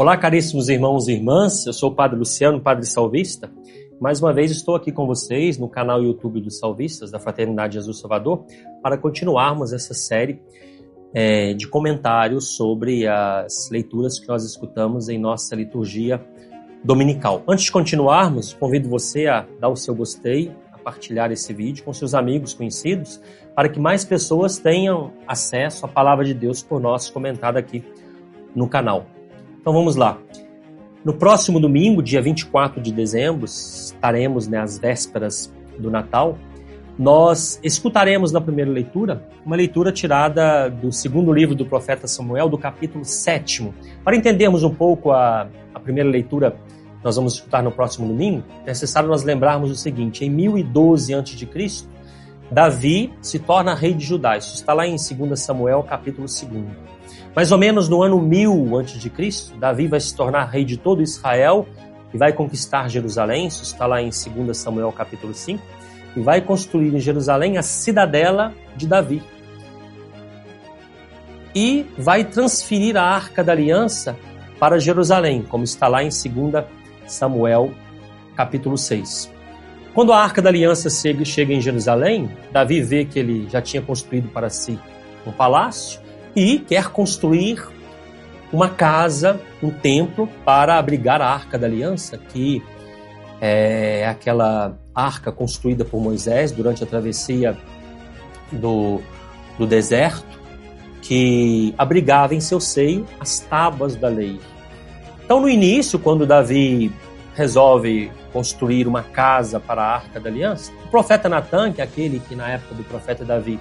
Olá, caríssimos irmãos e irmãs, eu sou o Padre Luciano, Padre Salvista. Mais uma vez estou aqui com vocês no canal YouTube dos Salvistas, da Fraternidade Jesus Salvador, para continuarmos essa série de comentários sobre as leituras que nós escutamos em nossa liturgia dominical. Antes de continuarmos, convido você a dar o seu gostei, a partilhar esse vídeo com seus amigos, conhecidos, para que mais pessoas tenham acesso à Palavra de Deus por nós comentada aqui no canal. Então vamos lá. No próximo domingo, dia 24 de dezembro, estaremos às vésperas do Natal. Nós escutaremos na primeira leitura uma leitura tirada do segundo livro do profeta Samuel, do capítulo 7. Para entendermos um pouco a primeira leitura que nós vamos escutar no próximo domingo, é necessário nós lembrarmos o seguinte: em 1012 a.C., Davi se torna rei de Judá. Isso está lá em 2 Samuel, capítulo 2. Mais ou menos no ano 1000 a.C., Davi vai se tornar rei de todo Israel e vai conquistar Jerusalém. Isso está lá em 2 Samuel, capítulo 5. E vai construir em Jerusalém a cidadela de Davi. E vai transferir a Arca da Aliança para Jerusalém, como está lá em 2 Samuel, capítulo 6. Quando a Arca da Aliança chega em Jerusalém, Davi vê que ele já tinha construído para si um palácio e quer construir uma casa, um templo, para abrigar a Arca da Aliança, que é aquela arca construída por Moisés durante a travessia do deserto, que abrigava em seu seio as tábuas da lei. Então, no início, quando Davi resolve construir uma casa para a Arca da Aliança, o profeta Natã, que é aquele que na época do profeta Davi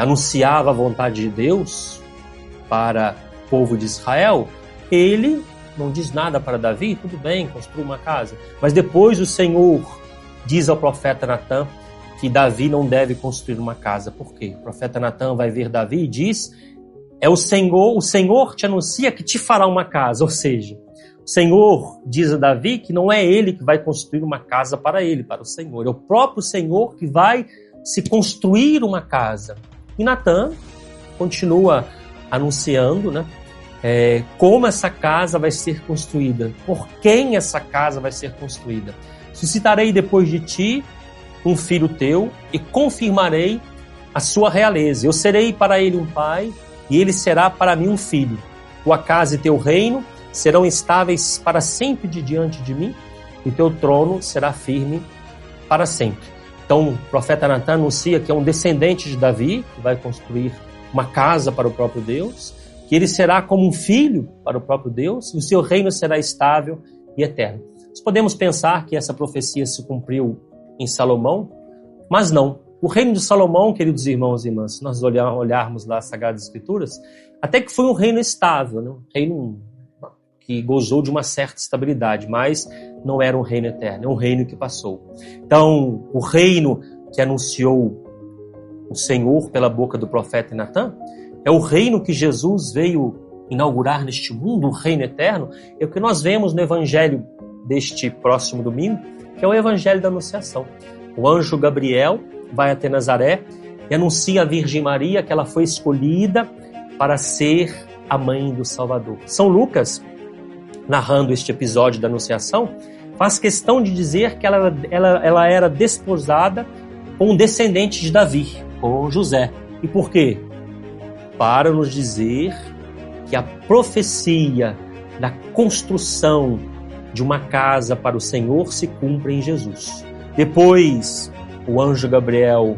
anunciava a vontade de Deus para o povo de Israel, ele não diz nada para Davi. Tudo bem, construa uma casa. Mas depois o Senhor diz ao profeta Natã que Davi não deve construir uma casa. Por quê? O profeta Natã vai ver Davi e diz: o Senhor te anuncia que te fará uma casa. Ou seja, o Senhor diz a Davi que não é ele que vai construir uma casa para ele, para o Senhor. É o próprio Senhor que vai se construir uma casa. E Natã continua anunciando, como essa casa vai ser construída, por quem essa casa vai ser construída. Suscitarei depois de ti um filho teu e confirmarei a sua realeza. Eu serei para ele um pai e ele será para mim um filho. Tua casa e teu reino serão estáveis para sempre diante de mim e teu trono será firme para sempre. Então, o profeta Natã anuncia que é um descendente de Davi, que vai construir uma casa para o próprio Deus, que ele será como um filho para o próprio Deus, e o seu reino será estável e eterno. Nós podemos pensar que essa profecia se cumpriu em Salomão, mas não. O reino de Salomão, queridos irmãos e irmãs, se nós olharmos lá as Sagradas Escrituras, até que foi um reino estável, um reino que gozou de uma certa estabilidade, mas não era um reino eterno, é um reino que passou. Então, o reino que anunciou o Senhor pela boca do profeta Natã é o reino que Jesus veio inaugurar neste mundo, o reino eterno. É o que nós vemos no evangelho deste próximo domingo, que é o evangelho da Anunciação. O anjo Gabriel vai até Nazaré e anuncia à Virgem Maria que ela foi escolhida para ser a mãe do Salvador. São Lucas, narrando este episódio da Anunciação, faz questão de dizer que ela era desposada com um descendente de Davi, com José. E por quê? Para nos dizer que a profecia da construção de uma casa para o Senhor se cumpre em Jesus. Depois, o anjo Gabriel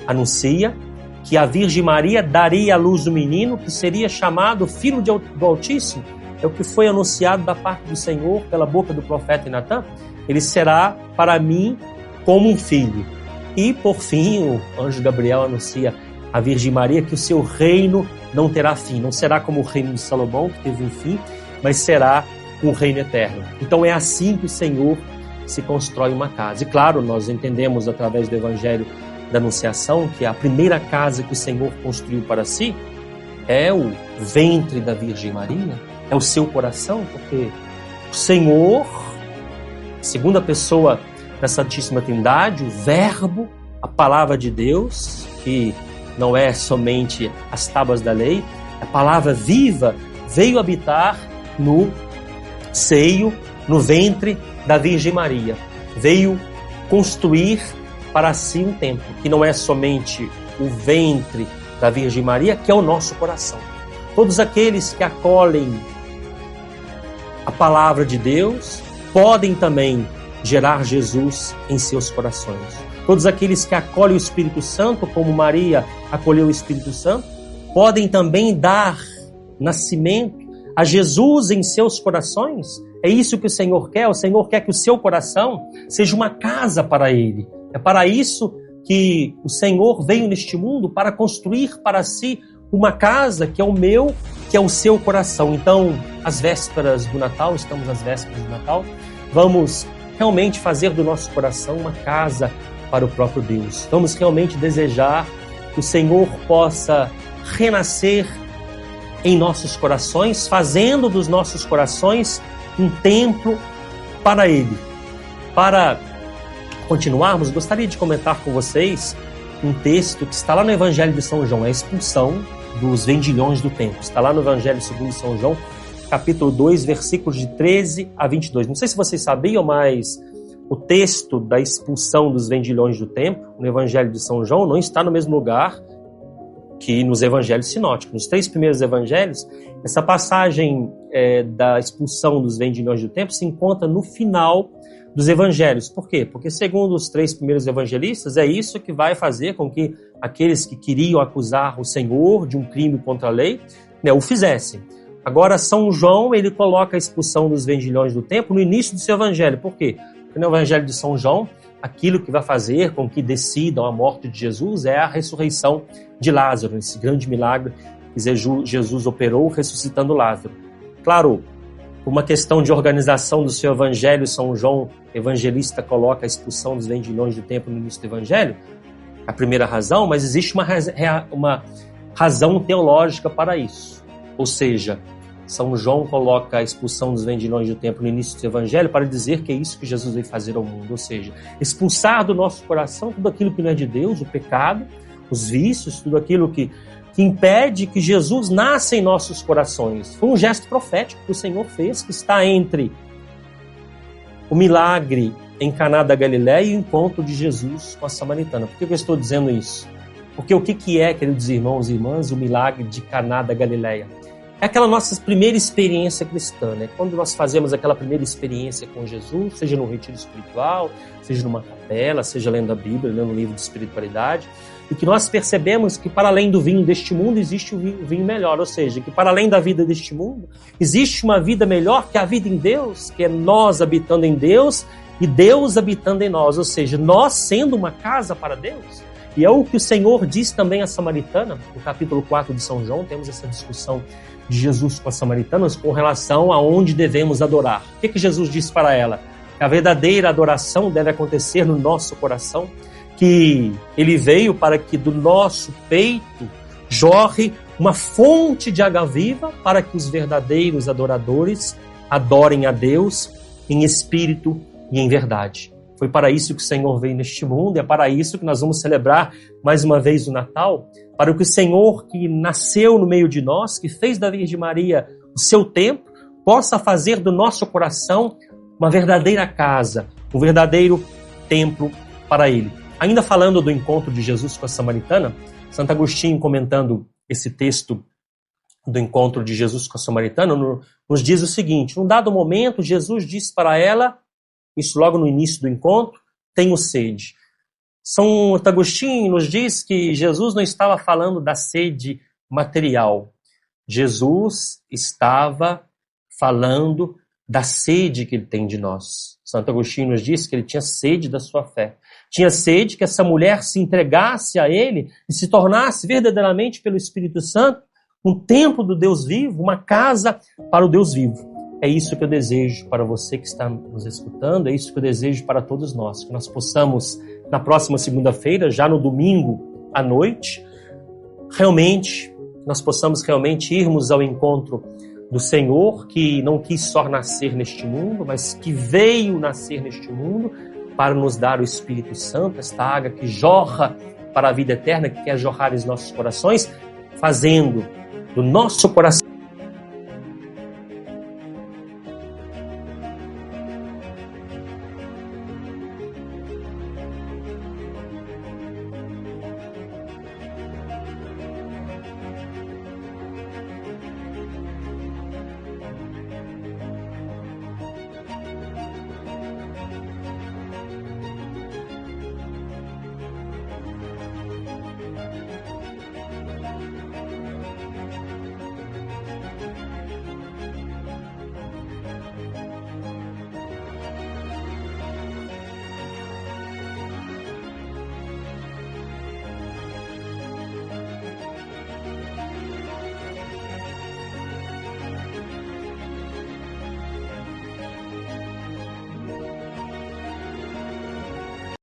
anuncia que a Virgem Maria daria à luz um menino que seria chamado Filho do Altíssimo. É o que foi anunciado da parte do Senhor pela boca do profeta Natã. Ele será para mim como um filho. E, por fim, o anjo Gabriel anuncia à Virgem Maria que o seu reino não terá fim. Não será como o reino de Salomão, que teve um fim, mas será um reino eterno. Então é assim que o Senhor se constrói uma casa. E claro, nós entendemos através do evangelho da Anunciação que a primeira casa que o Senhor construiu para si é o ventre da Virgem Maria, é o seu coração, porque o Senhor, segunda pessoa da Santíssima Trindade, o Verbo, a Palavra de Deus, que não é somente as tábuas da lei, a palavra viva veio habitar no seio, no ventre da Virgem Maria. Veio construir para si um templo, que não é somente o ventre da Virgem Maria, que é o nosso coração. Todos aqueles que acolhem a palavra de Deus podem também gerar Jesus em seus corações. Todos aqueles que acolhem o Espírito Santo, como Maria acolheu o Espírito Santo, podem também dar nascimento a Jesus em seus corações. É isso que o Senhor quer. O Senhor quer que o seu coração seja uma casa para Ele. É para isso que o Senhor veio neste mundo, para construir para si uma casa que é o meu, que é o seu coração. Então, às vésperas do Natal, estamos às vésperas do Natal, vamos realmente fazer do nosso coração uma casa para o próprio Deus. Vamos realmente desejar que o Senhor possa renascer em nossos corações, fazendo dos nossos corações um templo para Ele. Para continuarmos, gostaria de comentar com vocês um texto que está lá no Evangelho de São João, a expulsão dos vendilhões do templo. Está lá no Evangelho segundo São João, capítulo 2, versículos de 13 a 22. Não sei se vocês sabiam, mas o texto da expulsão dos vendilhões do templo, no Evangelho de São João, não está no mesmo lugar que nos evangelhos sinóticos. Nos 3 primeiros evangelhos, essa passagem da expulsão dos vendilhões do templo se encontra no final dos evangelhos. Por quê? Porque, segundo os 3 primeiros evangelistas, é isso que vai fazer com que aqueles que queriam acusar o Senhor de um crime contra a lei, o fizessem. Agora, São João, ele coloca a expulsão dos vendilhões do templo no início do seu evangelho. Por quê? Porque no evangelho de São João, aquilo que vai fazer com que decidam a morte de Jesus é a ressurreição de Lázaro, esse grande milagre que Jesus operou ressuscitando Lázaro. Claro, por uma questão de organização do seu evangelho, São João, evangelista, coloca a expulsão dos vendilhões do templo no início do evangelho, a primeira razão, mas existe uma razão teológica para isso. Ou seja, São João coloca a expulsão dos vendilhões do templo no início do evangelho para dizer que é isso que Jesus veio fazer ao mundo. Ou seja, expulsar do nosso coração tudo aquilo que não é de Deus, o pecado, os vícios, tudo aquilo que impede que Jesus nasça em nossos corações. Foi um gesto profético que o Senhor fez, que está entre o milagre em Caná da Galileia e o encontro de Jesus com a samaritana. Por que eu estou dizendo isso? Porque o que é, queridos irmãos e irmãs, o milagre de Caná da Galileia? É aquela nossa primeira experiência cristã, né? Quando nós fazemos aquela primeira experiência com Jesus, seja no retiro espiritual, seja numa capela, seja lendo a Bíblia, lendo um livro de espiritualidade, e que nós percebemos que para além do vinho deste mundo existe o vinho melhor, ou seja, que para além da vida deste mundo existe uma vida melhor que a vida em Deus, que é nós habitando em Deus e Deus habitando em nós, ou seja, nós sendo uma casa para Deus. E é o que o Senhor diz também à samaritana, no capítulo 4 de São João, temos essa discussão de Jesus com as samaritanas com relação a onde devemos adorar. O que Jesus disse para ela? Que a verdadeira adoração deve acontecer no nosso coração, que Ele veio para que do nosso peito jorre uma fonte de água viva para que os verdadeiros adoradores adorem a Deus em espírito e em verdade. Foi para isso que o Senhor veio neste mundo, é para isso que nós vamos celebrar mais uma vez o Natal, para que o Senhor que nasceu no meio de nós, que fez da Virgem Maria o seu templo, possa fazer do nosso coração uma verdadeira casa, um verdadeiro templo para Ele. Ainda falando do encontro de Jesus com a samaritana, Santo Agostinho, comentando esse texto do encontro de Jesus com a samaritana, nos diz o seguinte: num dado momento, Jesus disse para ela, isso logo no início do encontro, tenho sede. Santo Agostinho nos diz que Jesus não estava falando da sede material. Jesus estava falando da sede que Ele tem de nós. Santo Agostinho nos diz que Ele tinha sede da sua fé. Tinha sede que essa mulher se entregasse a Ele e se tornasse verdadeiramente pelo Espírito Santo um templo do Deus vivo, uma casa para o Deus vivo. É isso que eu desejo para você que está nos escutando, é isso que eu desejo para todos nós, que nós possamos, na próxima segunda-feira, já no domingo à noite, nós possamos realmente irmos ao encontro do Senhor, que não quis só nascer neste mundo, mas que veio nascer neste mundo para nos dar o Espírito Santo, esta água que jorra para a vida eterna, que quer jorrar em nossos corações, fazendo do nosso coração